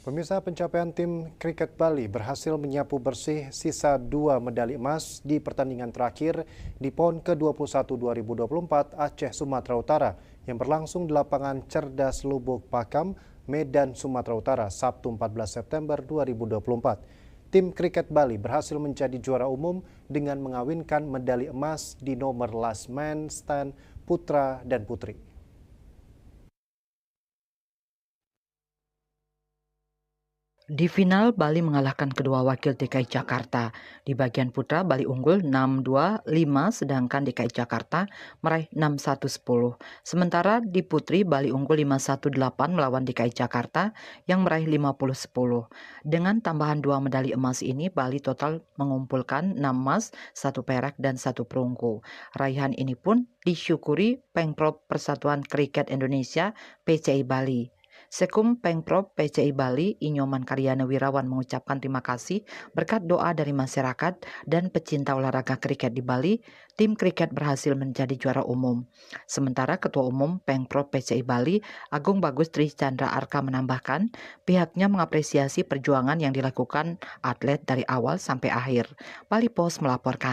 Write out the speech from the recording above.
Pemirsa, pencapaian tim kriket Bali berhasil menyapu bersih sisa 2 medali emas di pertandingan terakhir di PON ke-21 2024 Aceh Sumatera Utara yang berlangsung di lapangan Cerdas Lubuk Pakam, Medan, Sumatera Utara, Sabtu 14 September 2024. Tim kriket Bali berhasil menjadi juara umum dengan mengawinkan medali emas di nomor last man stand putra dan putri. Di final, Bali mengalahkan kedua wakil DKI Jakarta. Di bagian putra, Bali unggul 6-2-5, sedangkan DKI Jakarta meraih 6-1-10. Sementara di putri, Bali unggul 5-1-8 melawan DKI Jakarta yang meraih 50-10. Dengan tambahan 2 medali emas ini, Bali total mengumpulkan 6 emas, 1 perak, dan 1 perunggu. Raihan ini pun disyukuri Pengprov Persatuan Kriket Indonesia PCI Bali. Sekum Pengprov PCI Bali, Inyoman Karyana Wirawan mengucapkan terima kasih berkat doa dari masyarakat dan pecinta olahraga kriket di Bali, tim kriket berhasil menjadi juara umum. Sementara Ketua Umum Pengprov PCI Bali, Agung Bagus Tri Chandra Arka menambahkan, pihaknya mengapresiasi perjuangan yang dilakukan atlet dari awal sampai akhir. Bali Post melaporkan.